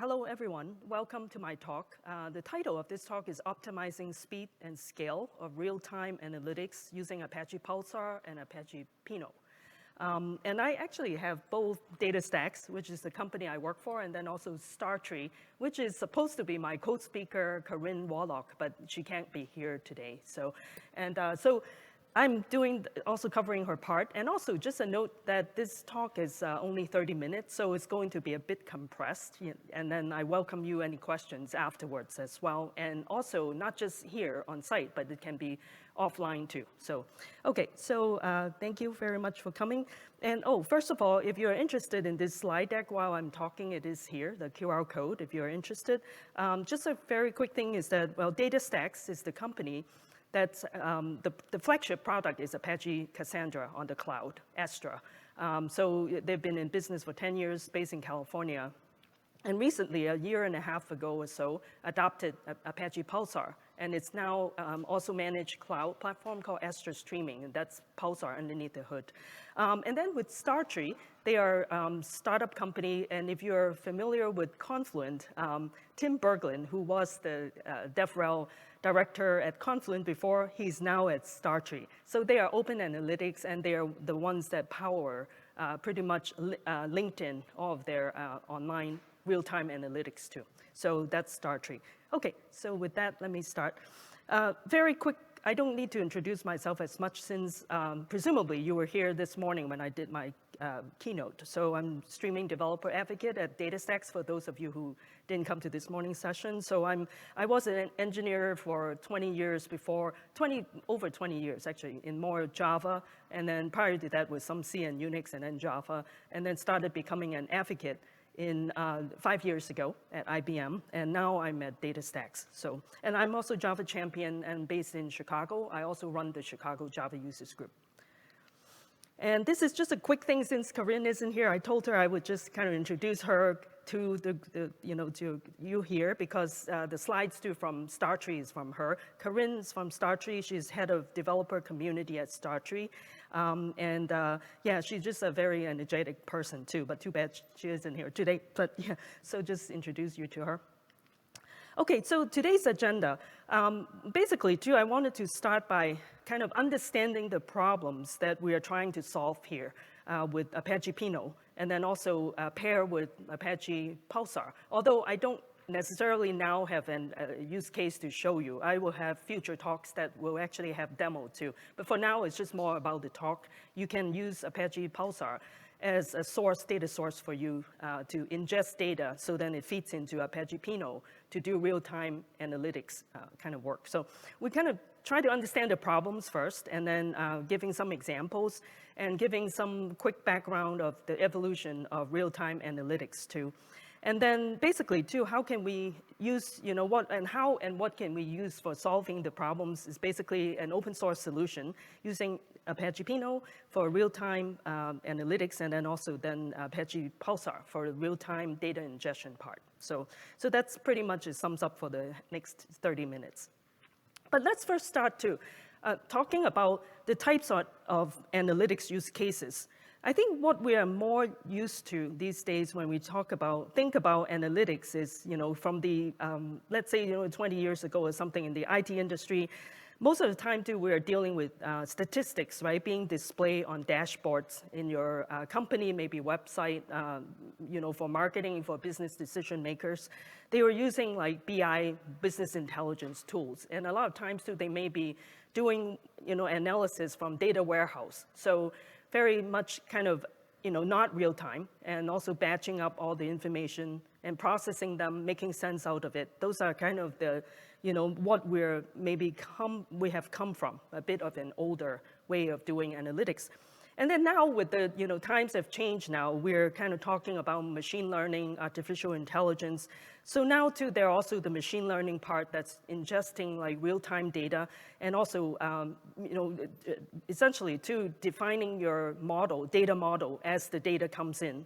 Hello, everyone. Welcome to my talk. The title of this talk is Optimizing Speed and Scale of Real-Time Analytics Using Apache Pulsar and Apache Pinot. And I actually have both DataStax, which is the company I work for, and then also Startree, which is supposed to be my co-speaker, Corinne Warlock, but she can't be here today. So I'm also covering her part. And also just a note that this talk is only 30 minutes, so it's going to be a bit compressed. And then I welcome you any questions afterwards as well. And also not just here on site, but it can be offline too. So, okay, so thank you very much for coming. And first of all, if you're interested in this slide deck while I'm talking, it is here, the QR code, if you're interested. Just a very quick thing is that, well, DataStax is the company that's the flagship product is Apache Cassandra on the cloud, Astra. So they've been in business for 10 years, based in California. And recently, a year and a half ago or so, adopted Apache Pulsar. And it's now also managed cloud platform called Astra Streaming, and that's Pulsar underneath the hood. And then with Startree, they are a startup company, and if you're familiar with Confluent, Tim Berglund, who was the DevRel director at Confluent before, he's now at Startree. So they are open analytics, and they are the ones that power pretty much LinkedIn, all of their online real-time analytics too. So that's Startree. Okay, so with that, let me start. Very quick, I don't need to introduce myself as much since presumably you were here this morning when I did my keynote. So I'm streaming developer advocate at DataStax for those of you who didn't come to this morning's session. So I was an engineer for 20 years before, over 20 years actually, in more Java. And then prior to that with some C and Unix and then Java, and then started becoming an advocate in 5 years ago at IBM, and now I'm at DataStax. So, and I'm also Java champion and based in Chicago. I also run the Chicago Java Users Group. And this is just a quick thing since Corinne isn't here. I told her I would just kind of introduce her to to you here because the slides too from Startree is from her. Corinne's from Startree. She's head of developer community at Startree. Yeah, she's just a very energetic person too, but too bad she isn't here today. But yeah, so just introduce you to her. Okay, so today's agenda, basically too, I wanted to start by kind of understanding the problems that we are trying to solve here with Apache Pinot, and then also pair with Apache Pulsar. Although I don't necessarily now have a use case to show you. I will have future talks that will actually have demo too. But for now, it's just more about the talk. You can use Apache Pulsar as a data source for you to ingest data, so then it feeds into Apache Pinot to do real-time analytics kind of work. So we kind of try to understand the problems first, and then giving some examples, and giving some quick background of the evolution of real-time analytics too. And then basically too, how can we use, what can we use for solving the problems is basically an open source solution using Apache Pinot for real-time analytics, and then also then Apache Pulsar for the real-time data ingestion part. So that's pretty much it sums up for the next 30 minutes. But let's first start too, talking about the types of analytics use cases. I think what we are more used to these days when we think about analytics is, from the, let's say, 20 years ago or something in the IT industry, most of the time too, we are dealing with statistics, right, being displayed on dashboards in your company, maybe website, for marketing, for business decision makers. They were using like BI, business intelligence tools. And a lot of times too, they may be doing, analysis from data warehouse. So very much kind of, not real time, and also batching up all the information and processing them, making sense out of it. Those are kind of the, what we have come from, a bit of an older way of doing analytics. And then now with the, times have changed now, we're kind of talking about machine learning, artificial intelligence. So now too, there are also the machine learning part that's ingesting like real-time data, and also, essentially too, defining your data model as the data comes in.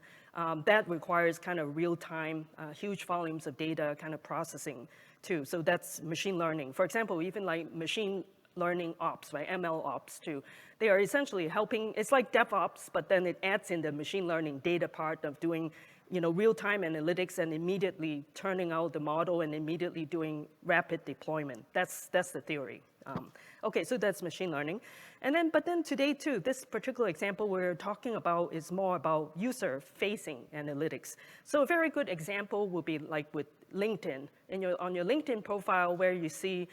That requires kind of real-time, huge volumes of data kind of processing too. So that's machine learning. For example, even like machine learning ops, right, ML ops too. They are essentially helping, it's like DevOps, but then it adds in the machine learning data part of doing real-time analytics and immediately turning out the model and immediately doing rapid deployment. That's the theory. Okay, so that's machine learning. But then today too, this particular example we're talking about is more about user-facing analytics. So a very good example would be like with LinkedIn. On your LinkedIn profile where you see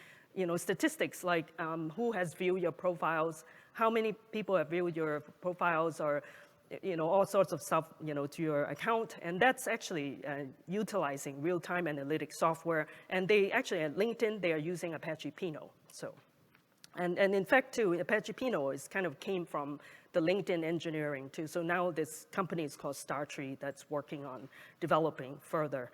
statistics like who has viewed your profiles, how many people have viewed your profiles, or all sorts of stuff, to your account. And that's actually utilizing real-time analytics software. And they actually, at LinkedIn, they are using Apache Pinot. So, and in fact, too, Apache Pinot came from the LinkedIn engineering, too. So now this company is called Startree that's working on developing further.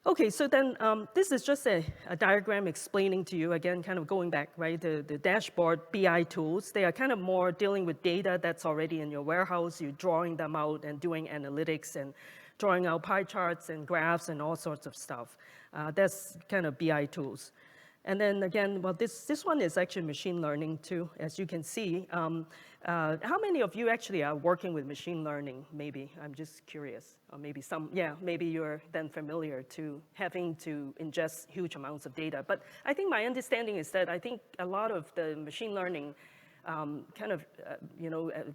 Okay, so then this is just a diagram explaining to you, again, kind of going back, right, the dashboard BI tools. They are kind of more dealing with data that's already in your warehouse. You're drawing them out and doing analytics and drawing out pie charts and graphs and all sorts of stuff. That's kind of BI tools. And then again, well, this one is actually machine learning too, as you can see. How many of you actually are working with machine learning, maybe? I'm just curious. Or maybe some, yeah, maybe you're then familiar to having to ingest huge amounts of data. But I think my understanding is that I think a lot of the machine learning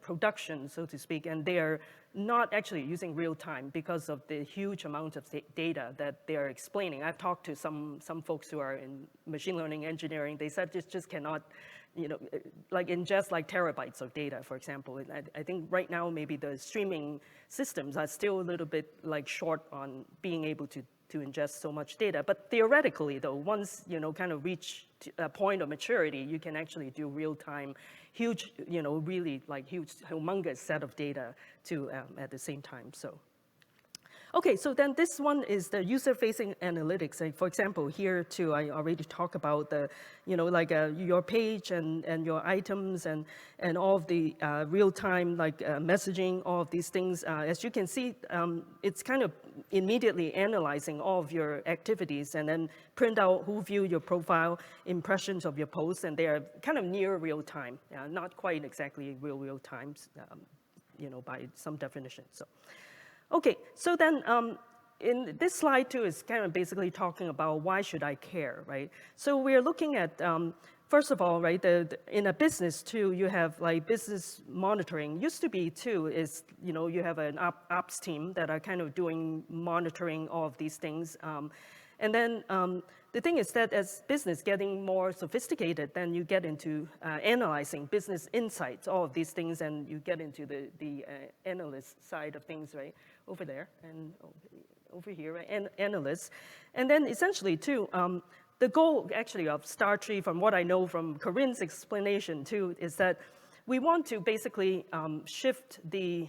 production, so to speak, and they are not actually using real time because of the huge amount of data that they are explaining. I've talked to some folks who are in machine learning engineering. They said just cannot, like ingest like terabytes of data, for example. I think right now maybe the streaming systems are still a little bit like short on being able to ingest so much data. But theoretically, though, once kind of reach a point of maturity, you can actually do real-time, huge, really like huge, humongous set of data too at the same time. So. Okay, so then this one is the user-facing analytics. Like for example, here too, I already talked about the, your page and your items and all of the real-time messaging, all of these things. As you can see, it's kind of immediately analyzing all of your activities and then print out who viewed your profile, impressions of your posts, and they are kind of near real-time, not quite exactly real time, by some definition. So. Okay, so then in this slide too is kind of basically talking about why should I care, right? So we're looking at, first of all, right, in a business too, you have like business monitoring. Used to be too is, you have an ops team that are kind of doing monitoring all of these things. And then the thing is that as business getting more sophisticated, then you get into analyzing business insights, all of these things, and you get into the analyst side of things, right, over there and over here, right, and analysts. And then essentially, too, the goal actually of Startree, from what I know from Corinne's explanation, too, is that we want to basically shift the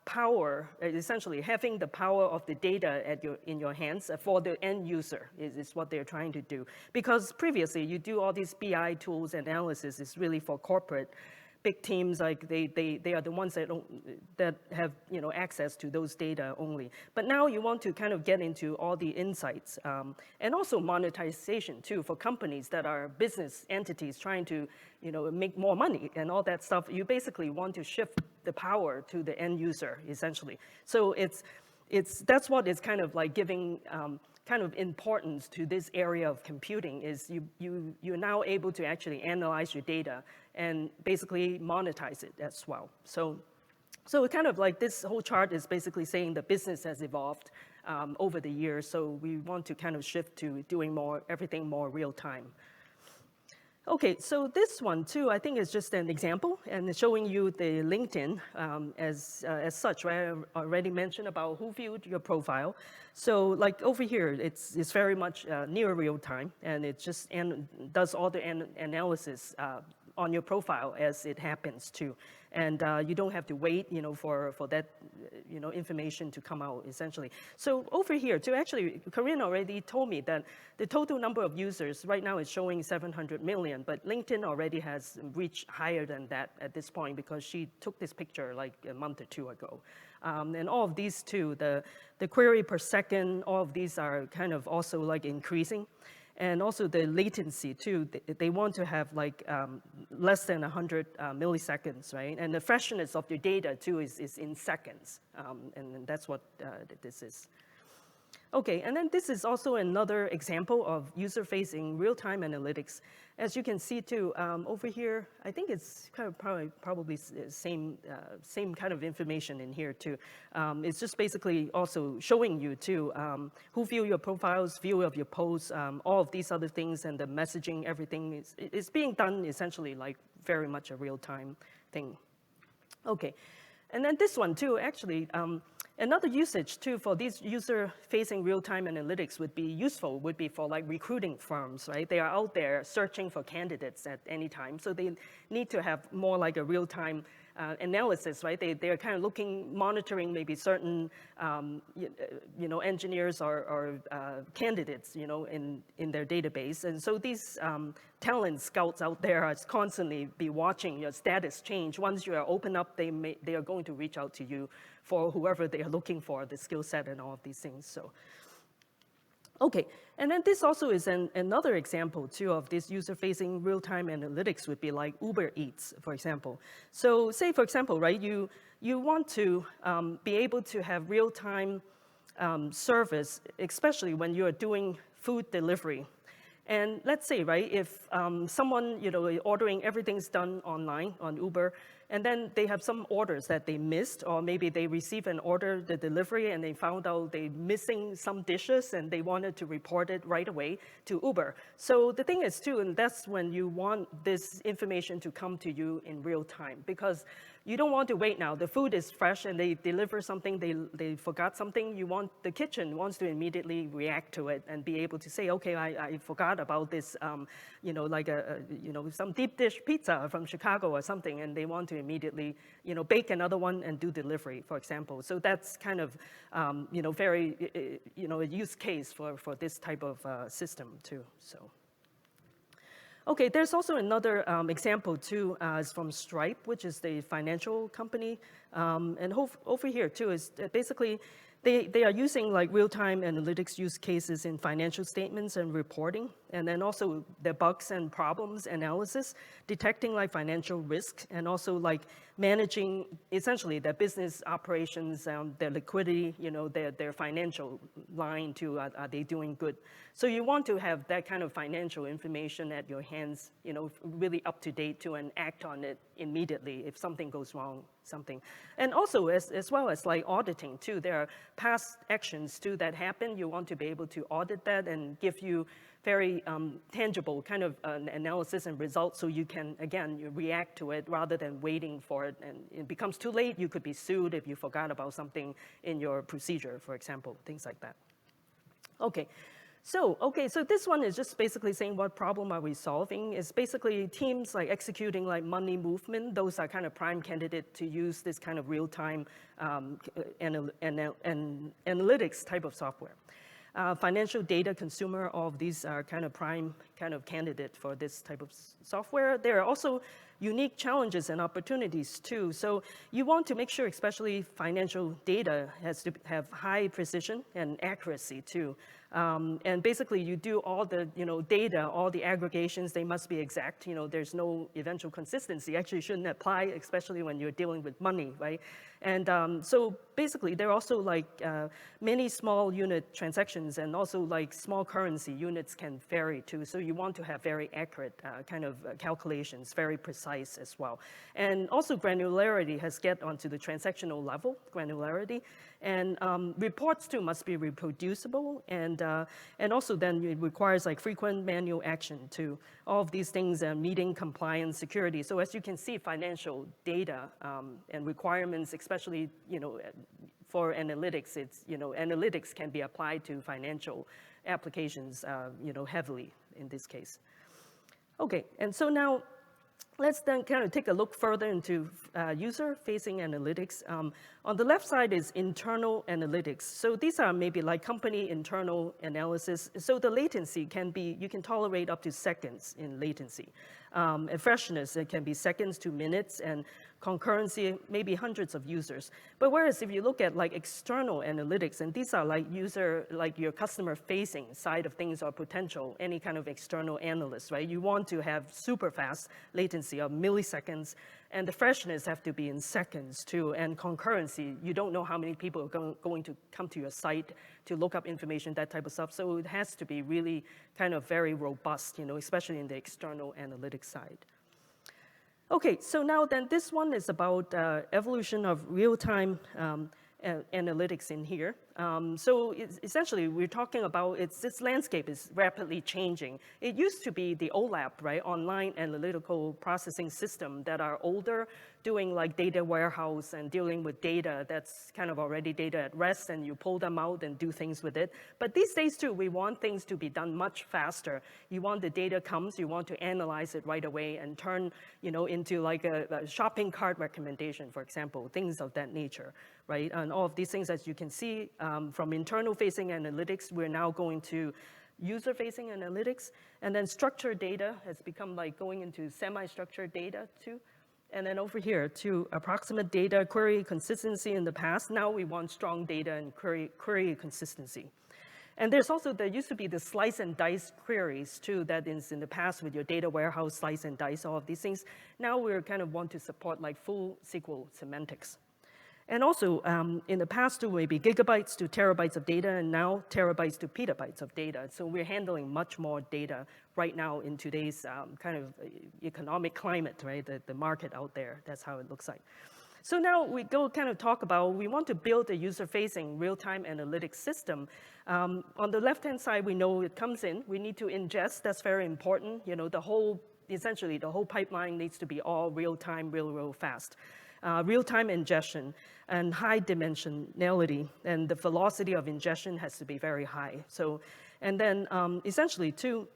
power, essentially having the power of the data in your hands for the end user is what they're trying to do. Because previously you do all these BI tools and analysis is really for corporate big teams, like they are the ones that have access to those data only. But now you want to kind of get into all the insights and also monetization too for companies that are business entities trying to make more money and all that stuff. You basically want to shift the power to the end user essentially. So that's what is kind of like giving kind of importance to this area of computing is you're now able to actually analyze your data and basically monetize it as well. So it kind of like this whole chart is basically saying the business has evolved over the years. So we want to kind of shift to doing everything more real time. Okay, so this one too, I think is just an example and showing you the LinkedIn as such, right? I already mentioned about who viewed your profile. So like over here, it's very much near real time, and it just does all the analysis on your profile as it happens too. And you don't have to wait, for that, information to come out essentially. So over here, actually, Corinne already told me that the total number of users right now is showing 700 million, but LinkedIn already has reached higher than that at this point because she took this picture like a month or two ago. And all of these too, the query per second, all of these are kind of also like increasing. And also the latency too, they want to have like less than 100 milliseconds, right? And the freshness of your data too is in seconds, and that's what this is. Okay, and then this is also another example of user-facing real-time analytics. As you can see too, over here, I think it's kind of probably same kind of information in here too. It's just basically also showing you too who view your profiles, view of your posts, all of these other things, and the messaging, everything is being done essentially like very much a real-time thing. Okay, and then this one too, actually. Another usage too for these user-facing real-time analytics would be for like recruiting firms, right? They are out there searching for candidates at any time, so they need to have more like a real-time analysis, right? They are kind of monitoring maybe certain, engineers or candidates, in their database, and so these talent scouts out there are constantly be watching your status change. Once you are open up, they are going to reach out to you for whoever they are looking for, the skill set and all of these things. So, okay, and then this also is another example too of this user-facing real-time analytics would be like Uber Eats, for example. So say, for example, right, you want to be able to have real-time service, especially when you're doing food delivery. And let's say, right, if someone, ordering, everything's done online on Uber, and then they have some orders that they missed, or maybe they receive an order, the delivery, and they found out they're missing some dishes, and they wanted to report it right away to Uber. So the thing is, too, and that's when you want this information to come to you in real time, because you don't want to wait now. The food is fresh, and they deliver something, they forgot something. The kitchen wants to immediately react to it and be able to say, okay, I forgot about this, like some deep dish pizza from Chicago or something, and they want to immediately, bake another one and do delivery, for example. So that's kind of, very, a use case for this type of system too. So. Okay, there's also another example too, is from Stripe, which is the financial company. And over here too is basically they are using like real-time analytics use cases in financial statements and reporting, and then also the bugs and problems analysis, detecting like financial risk, and also like managing essentially their business operations, their liquidity, their financial line too, are they doing good? So you want to have that kind of financial information at your hands, really up to date too, and act on it immediately if something goes wrong, something. And also as well as like auditing too, there are past actions too that happen. You want to be able to audit that and give you very tangible kind of analysis and results, so you can, again, you react to it rather than waiting for it, and it becomes too late. You could be sued if you forgot about something in your procedure, for example, things like that. Okay. So this one is just basically saying what problem are we solving. It's basically teams like executing like money movement. Those are kind of prime candidate to use this kind of real-time analytics type of software. Financial data consumer, all of these are kind of prime kind of candidate for this type of software. There are also unique challenges and opportunities too. So you want to make sure, especially financial data has to have high precision and accuracy too. And basically you do all the data, all the aggregations, they must be exact. There's no eventual consistency. Actually shouldn't apply, especially when you're dealing with money, right? And so basically there are also like many small unit transactions, and also like small currency units can vary too. So you want to have very accurate kind of calculations, very precise as well. And also granularity has get onto the transactional level, granularity. And reports too must be reproducible, and also then it requires like frequent manual action too. All of these things are meeting compliance, security. So as you can see, financial data and requirements, especially for analytics, it's analytics can be applied to financial applications heavily in this case. Okay, and so now let's then kind of take a look further into user-facing analytics. On the left side is internal analytics. So these are maybe like company internal analysis. So the latency can be, you can tolerate up to seconds in latency. And freshness, it can be seconds to minutes, and concurrency, maybe hundreds of users. But whereas if you look at like external analytics, and these are like like your customer-facing side of things or potential, any kind of external analyst, right? You want to have super fast latency of milliseconds, and the freshness have to be in seconds too, and concurrency, you don't know how many people are going to come to your site to look up information, that type of stuff. So it has to be really kind of very robust, especially in the external analytics side. Okay, so now then this one is about evolution of real-time analytics in here. So essentially, we're talking about this landscape is rapidly changing. It used to be the OLAP, right, online analytical processing system that are older, doing like data warehouse and dealing with data that's kind of already data at rest, and you pull them out and do things with it. But these days too, we want things to be done much faster. You want the data comes, you want to analyze it right away and turn, into like a shopping cart recommendation, for example, things of that nature, right? And all of these things, as you can see, from internal-facing analytics, we're now going to user-facing analytics, and then structured data has become like going into semi-structured data too. And then over here to approximate data, query consistency in the past. Now we want strong data and query consistency. And there used to be the slice and dice queries too, that is in the past with your data warehouse, slice and dice, all of these things. Now we kind of want to support like full SQL semantics. And also, in the past, it would be gigabytes to terabytes of data, and now terabytes to petabytes of data. So we're handling much more data right now in today's kind of economic climate, right? The market out there, that's how it looks like. So now we go kind of talk about, we want to build a user-facing real-time analytics system. On the left-hand side, we know it comes in. We need to ingest, that's very important. Essentially, the whole pipeline needs to be all real-time, real fast. Real-time ingestion and high dimensionality, and the velocity of ingestion has to be very high. So, and then essentially too,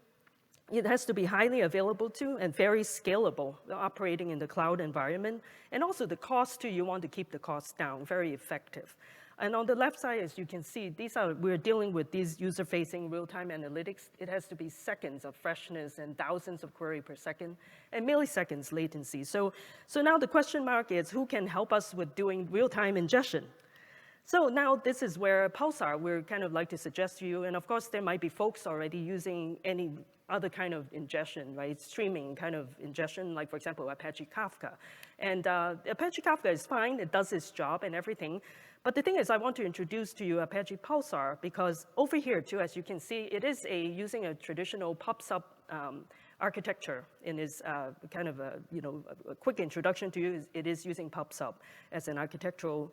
it has to be highly available too and very scalable, operating in the cloud environment. And also the cost too, you want to keep the costs down, very effective. And on the left side, as you can see, we're dealing with these user-facing real-time analytics. It has to be seconds of freshness and thousands of query per second and milliseconds latency. So now the question mark is, who can help us with doing real-time ingestion? So now this is where Pulsar, we're kind of like to suggest to you, and of course there might be folks already using any other kind of ingestion, right? Streaming kind of ingestion, like for example, Apache Kafka. And Apache Kafka is fine, it does its job and everything. But the thing is, I want to introduce to you Apache Pulsar, because over here too, as you can see, it is using a traditional pub/sub architecture in its kind of a quick introduction to you. It is using pub/sub as an architectural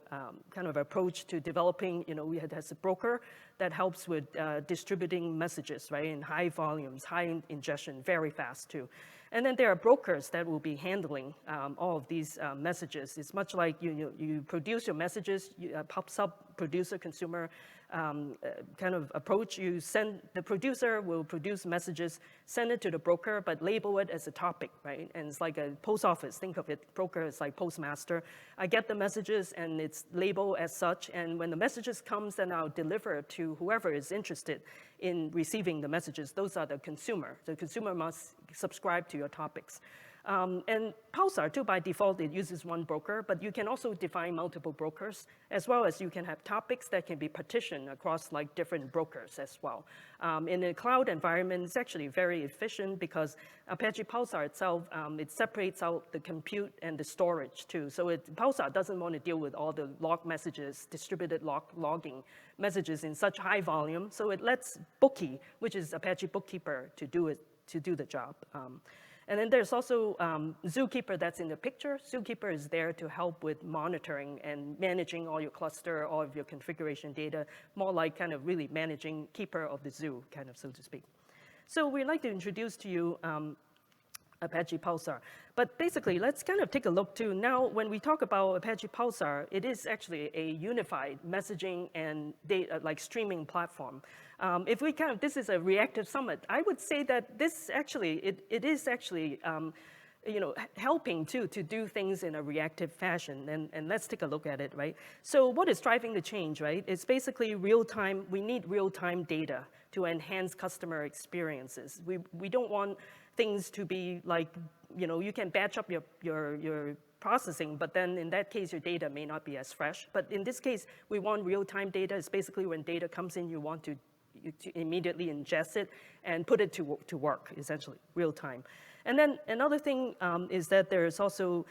kind of approach to developing. It has a broker that helps with distributing messages, right, in high volumes, high ingestion, very fast too. And then there are brokers that will be handling all of these messages. It's much like you produce your messages, pub/sub producer-consumer kind of approach. The producer will produce messages, send it to the broker, but label it as a topic, right? And it's like a post office. Think of it, broker is like postmaster. I get the messages and it's labeled as such, and when the messages comes, then I'll deliver to whoever is interested in receiving the messages. Those are the consumer. The consumer must subscribe to your topics. And Pulsar, too, by default, it uses one broker, but you can also define multiple brokers, as well as you can have topics that can be partitioned across like different brokers as well. In a cloud environment, it's actually very efficient because Apache Pulsar itself, it separates out the compute and the storage too. So Pulsar doesn't want to deal with all the log messages, distributed logging messages in such high volume. So it lets Bookie, which is Apache Bookkeeper, to do the job. And then there's also Zookeeper that's in the picture. Zookeeper is there to help with monitoring and managing all your cluster, all of your configuration data, more like kind of really managing keeper of the zoo, kind of, so to speak. So we'd like to introduce to you Apache Pulsar. But basically, let's kind of take a look too. Now, when we talk about Apache Pulsar, it is actually a unified messaging and data, like streaming platform. If we this is a reactive summit, I would say that this actually, it is actually, helping to do things in a reactive fashion. And let's take a look at it, right? So what is driving the change, right? It's basically real-time. We need real-time data to enhance customer experiences. We don't want things to be like you can batch up your processing, but then in that case, your data may not be as fresh. But in this case, we want real-time data. It's basically when data comes in, you want to immediately ingest it and put it to work, essentially, real time. And then another thing is that there's also,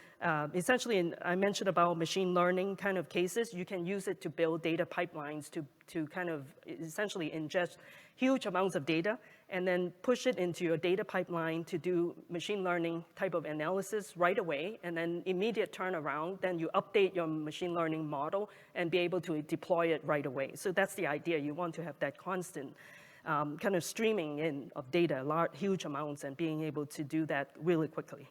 essentially, I mentioned about machine learning kind of cases. You can use it to build data pipelines to kind of essentially ingest huge amounts of data and then push it into your data pipeline to do machine learning type of analysis right away, and then immediate turnaround. Then you update your machine learning model and be able to deploy it right away. So that's the idea. You want to have that constant kind of streaming in of data, huge amounts, and being able to do that really quickly.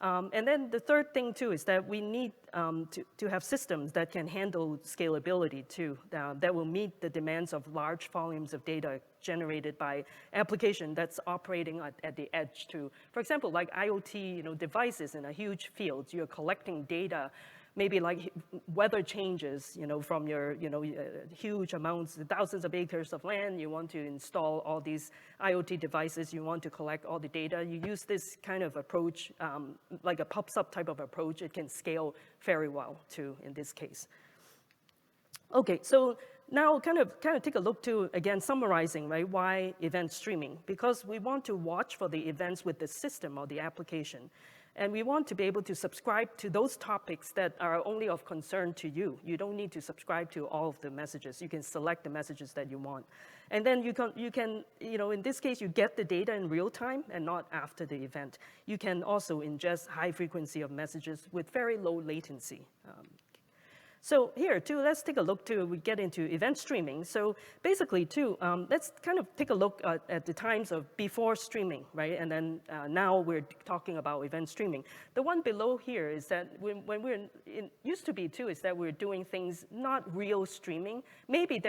And then the third thing, too, is that we need to have systems that can handle scalability, too, that will meet the demands of large volumes of data generated by application that's operating at the edge, too. For example, like IoT devices in a huge field, you're collecting data, maybe like weather changes, from your, huge amounts, thousands of acres of land. You want to install all these IoT devices. You want to collect all the data. You use this kind of approach, like a PubSub type of approach. It can scale very well, too, in this case. Okay, so now kind of take a look to, again, summarizing, right, why event streaming? Because we want to watch for the events with the system or the application. And we want to be able to subscribe to those topics that are only of concern to you. You don't need to subscribe to all of the messages. You can select the messages that you want. And then you can, in this case, you get the data in real time and not after the event. You can also ingest high frequency of messages with very low latency. So here, too, let's take a look, too, we get into event streaming. So basically, too, let's kind of take a look at the times of before streaming, right? And then now we're talking about event streaming. The one below here is that when it used to be, too, is that we're doing things not real streaming. Maybe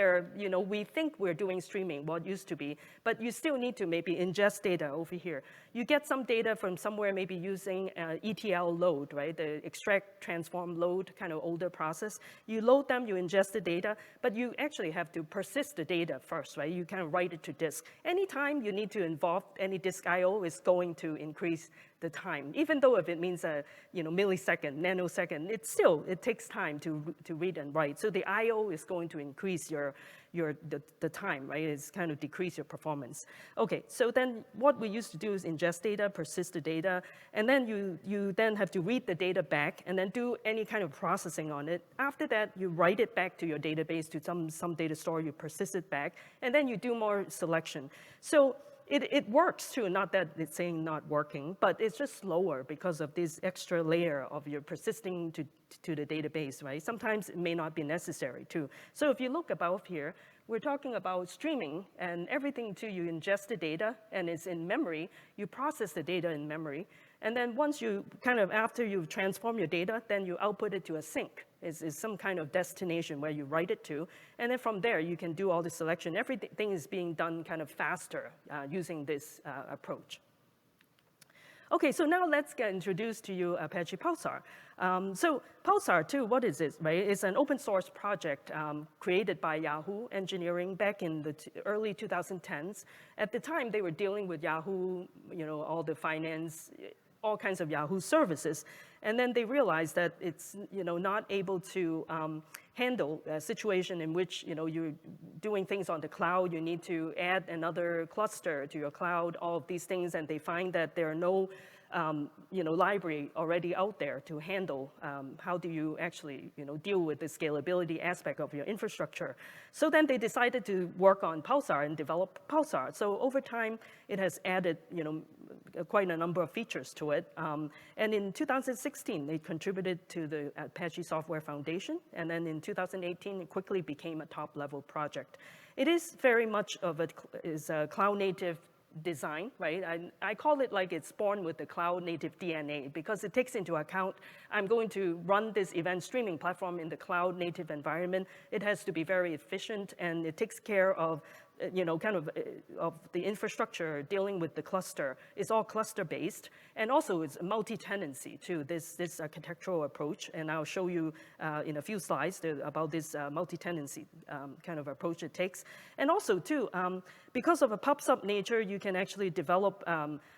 we think we're doing streaming, what used to be, but you still need to maybe ingest data over here. You get some data from somewhere, maybe using ETL load, right? The extract, transform, load, kind of older process. You load them, you ingest the data, but you actually have to persist the data first, right? You kind of write it to disk. Anytime you need to involve any disk I/O is going to increase the time, even though if it means a millisecond, nanosecond, it takes time to read and write. So the I/O is going to increase the time, right? It's kind of decrease your performance. Okay, so then what we used to do is ingest data, persist the data, and then you then have to read the data back and then do any kind of processing on it. After that, you write it back to your database, to some data store, you persist it back, and then you do more selection. So it works too, not that it's saying not working, but it's just slower because of this extra layer of your persisting to the database, right? Sometimes it may not be necessary too. So if you look above here, we're talking about streaming and everything too. You ingest the data and it's in memory. You process the data in memory. And then once you after you transform your data, then you output it to a sink. Is some kind of destination where you write it to. And then from there, you can do all the selection. Everything is being done kind of faster using this approach. Okay, so now let's get introduced to you Apache Pulsar. So Pulsar, too, what is it, right? It's an open source project created by Yahoo Engineering back in the early 2010s. At the time, they were dealing with Yahoo, all the finance, all kinds of Yahoo services. And then they realized that it's not able to handle a situation in which you're doing things on the cloud. You need to add another cluster to your cloud, all of these things, and they find that there are no library already out there to handle how do you actually deal with the scalability aspect of your infrastructure. So then they decided to work on Pulsar and develop Pulsar. So over time, it has added quite a number of features to it. And in 2016, they contributed to the Apache Software Foundation. And then in 2018, it quickly became a top-level project. It is very much of a cloud-native design, right? I call it like it's born with the cloud-native DNA because it takes into account, I'm going to run this event streaming platform in the cloud-native environment. It has to be very efficient, and it takes care of of the infrastructure dealing with the cluster. It's all cluster-based, and also it's multi-tenancy too, this architectural approach, and I'll show you in a few slides about this multi-tenancy kind of approach it takes. And also too, because of a PubSub nature, you can actually develop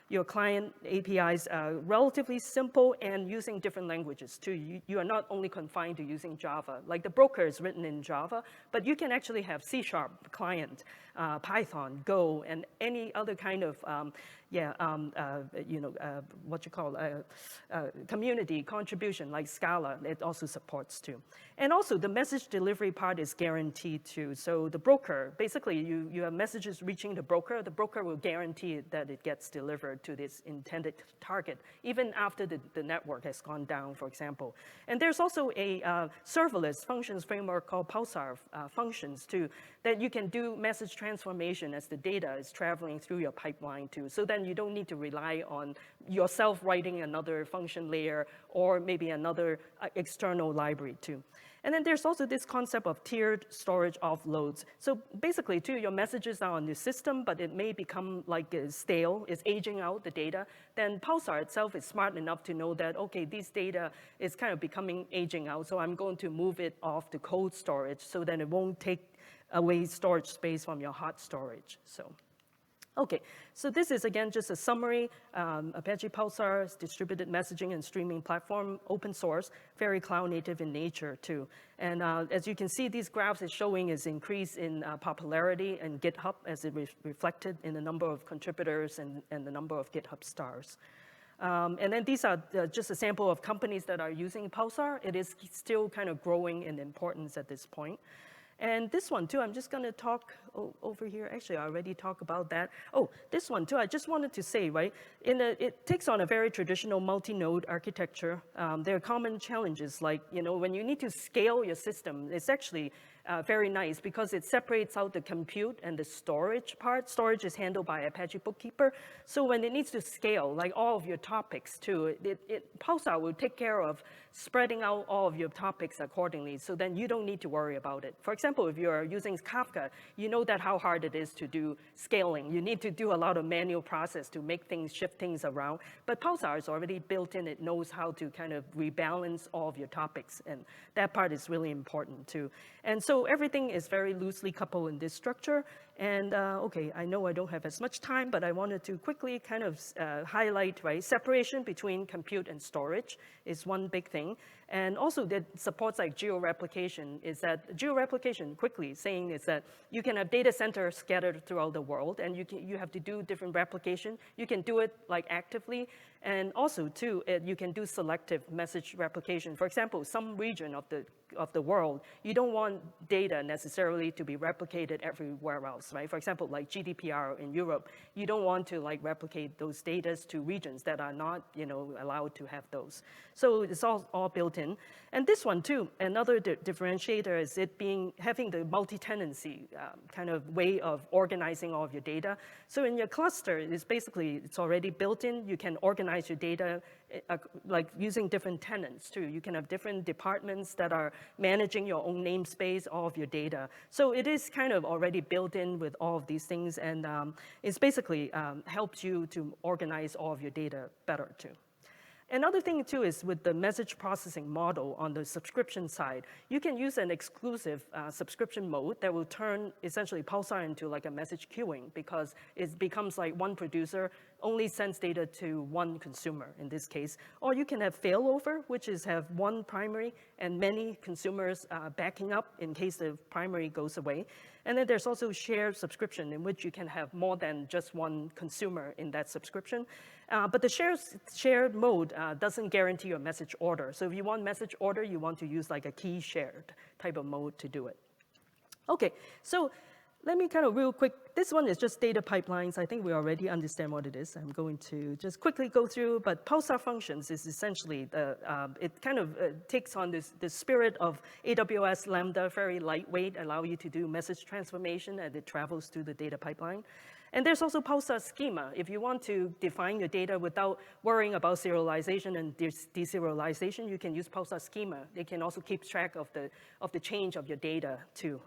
your client APIs are relatively simple and using different languages too. You are not only confined to using Java. Like the broker is written in Java, but you can actually have C# client, Python, Go, and any other kind of what you call community contribution like Scala. It also supports too. And also the message delivery part is guaranteed too. So the broker, basically you have messages reaching the broker will guarantee that it gets delivered to this intended target, even after the network has gone down, for example. And there's also a serverless functions framework called Pulsar functions too, that you can do message transformation as the data is traveling through your pipeline too. So then you don't need to rely on yourself writing another function layer or maybe another external library too. And then there's also this concept of tiered storage offloads. So basically, too, your messages are on the system, but it may become like stale, it's aging out the data. Then Pulsar itself is smart enough to know that, okay, this data is kind of becoming aging out, so I'm going to move it off to cold storage so that it won't take away storage space from your hot storage. Okay, so this is, again, just a summary. Apache Pulsar is distributed messaging and streaming platform, open source, very cloud native in nature, too. And as you can see, these graphs is showing is increase in popularity in GitHub as it reflected in the number of contributors and the number of GitHub stars. And then these are just a sample of companies that are using Pulsar. It is still kind of growing in importance at this point. And this one, too, I'm just going to talk over here. Actually, I already talked about that. Oh, this one, too, I just wanted to say, right, it takes on a very traditional multi-node architecture. There are common challenges, like, when you need to scale your system, it's actually very nice because it separates out the compute and the storage part. Storage is handled by Apache Bookkeeper. So when it needs to scale, like all of your topics, too, Pulsar will take care of spreading out all of your topics accordingly, so then you don't need to worry about it. For example, if you're using Kafka, you know that how hard it is to do scaling. You need to do a lot of manual process to make things, shift things around. But Pulsar is already built in. It knows how to kind of rebalance all of your topics, and that part is really important too. And so everything is very loosely coupled in this structure. And okay, I know I don't have as much time, but I wanted to quickly kind of highlight, right, separation between compute and storage is one big thing. And also that supports like geo-replication is that geo-replication, quickly saying, is that you can have data centers scattered throughout the world, and you have to do different replication. You can do it like actively, and also too, you can do selective message replication. For example, some region of the world, you don't want data necessarily to be replicated everywhere else, right? For example, like GDPR in Europe, you don't want to like replicate those data to regions that are not, allowed to have those. So it's all built in. And this one too, another differentiator is having the multi-tenancy kind of way of organizing all of your data. So in your cluster, it's already built in. You can organize your data like using different tenants too. You can have different departments that are managing your own namespace, all of your data. So it is kind of already built in with all of these things, and it's basically helps you to organize all of your data better too. Another thing, too, is with the message processing model on the subscription side, you can use an exclusive subscription mode that will turn essentially Pulsar into like a message queuing, because it becomes like one producer only sends data to one consumer in this case. Or you can have failover, which is have one primary and many consumers backing up in case the primary goes away. And then there's also shared subscription, in which you can have more than just one consumer in that subscription. But the shared mode doesn't guarantee your message order. So if you want message order, you want to use like a key shared type of mode to do it. Okay, so let me kind of real quick, this one is just data pipelines. I think we already understand what it is. I'm going to just quickly go through, but Pulsar functions is essentially, it kind of takes on the spirit of AWS Lambda, very lightweight, allow you to do message transformation as it travels through the data pipeline. And there's also Pulsar schema. If you want to define your data without worrying about serialization and deserialization, you can use Pulsar schema. They can also keep track of the change of your data too.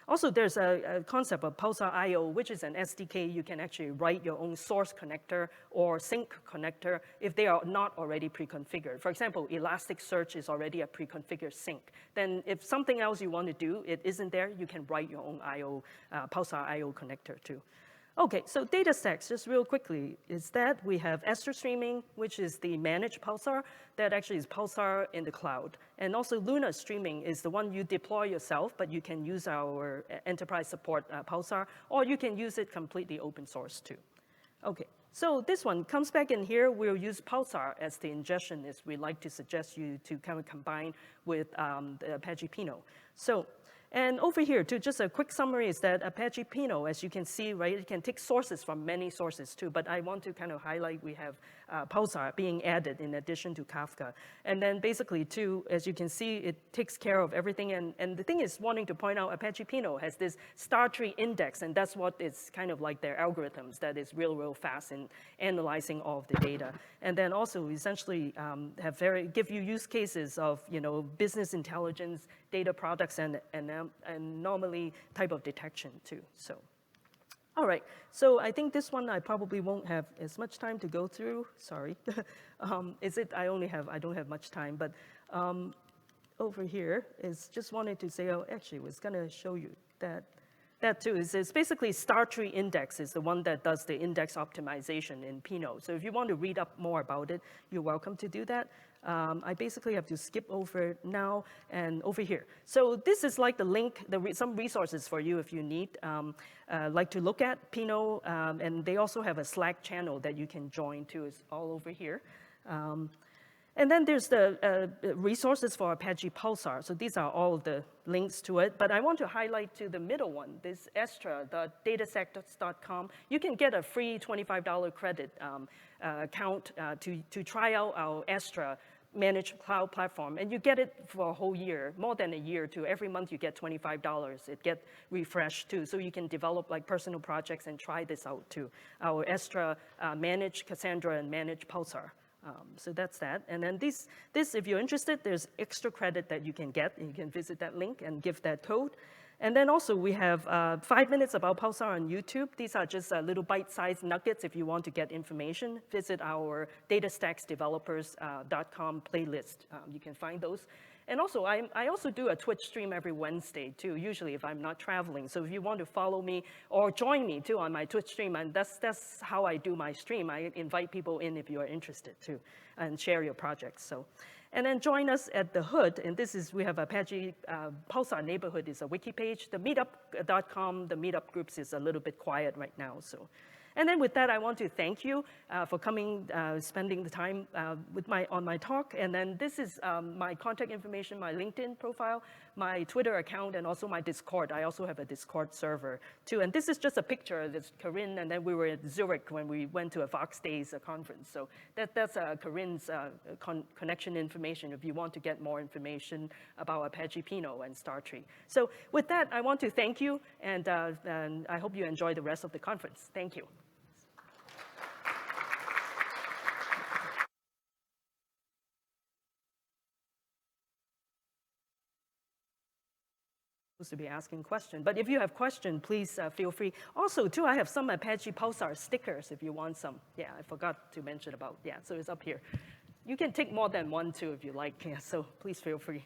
Also, there's a concept of Pulsar I/O, which is an SDK. You can actually write your own source connector or sync connector if they are not already pre-configured. For example, Elasticsearch is already a pre-configured sync. Then if something else you want to do, it isn't there, you can write your own I/O, Pulsar I/O connector too. Okay, so DataStax, just real quickly, is that we have Astra Streaming, which is the managed Pulsar. That actually is Pulsar in the cloud. And also Luna Streaming is the one you deploy yourself, but you can use our enterprise support Pulsar, or you can use it completely open source too. Okay, so this one comes back in here. We'll use Pulsar as the ingestionist. We like to suggest you to kind of combine with the Apache Pinot. So, and over here, too, just a quick summary is that Apache Pinot, as you can see, right, it can take sources from many sources, too. But I want to kind of highlight we have Pulsar being added in addition to Kafka. And then basically, too, as you can see, it takes care of everything. And the thing is, wanting to point out, Apache Pinot has this star tree index, and that's what is kind of like their algorithms that is real fast in analyzing all of the data. And then also, essentially, give you use cases of, business intelligence, data products, and anomaly type of detection too. So, all right. So I think this one I probably won't have as much time to go through. Sorry. I don't have much time, but over here is just wanted to say, actually was gonna show you that too. It's basically star tree index is the one that does the index optimization in Pinot. So if you want to read up more about it, you're welcome to do that. I basically have to skip over now and over here. So this is like the link, some resources for you if you need, like to look at Pinot, and they also have a Slack channel that you can join too. It's all over here. And then there's the resources for Apache Pulsar. So these are all the links to it. But I want to highlight to the middle one, this Astra.datastax.com. You can get a free $25 credit account to try out our Astra managed cloud platform. And you get it for a whole year, more than a year too. Every month you get $25. It gets refreshed too. So you can develop like personal projects and try this out too. Our Astra managed Cassandra and managed Pulsar. So that's that. And then this, if you're interested, there's extra credit that you can get. And you can visit that link and give that code. And then also we have 5 minutes about Pulsar on YouTube. These are just little bite-sized nuggets if you want to get information. Visit our DataStaxDevelopers.com playlist. You can find those. And also, I also do a Twitch stream every Wednesday, too, usually if I'm not traveling. So if you want to follow me or join me, too, on my Twitch stream, and that's how I do my stream. I invite people in if you are interested, too, and share your projects. So, and then join us at the Hood. And this is, we have Apache Pulsar Neighborhood is a wiki page. The meetup.com, the meetup groups is a little bit quiet right now, so. And then with that, I want to thank you for coming, spending the time on my talk. And then this is my contact information, my LinkedIn profile, my Twitter account, and also my Discord. I also have a Discord server, too. And this is just a picture. That's Corinne, and then we were at Zurich when we went to a Vox Days conference. So that's Corinne's connection information if you want to get more information about Apache Pinot and Startree. So with that, I want to thank you, and I hope you enjoy the rest of the conference. Thank you. To be asking questions, but if you have questions, please feel free. Also, too, I have some Apache Pulsar stickers if you want some. Yeah, I forgot to mention about, so it's up here. You can take more than one, too, if you like, so please feel free.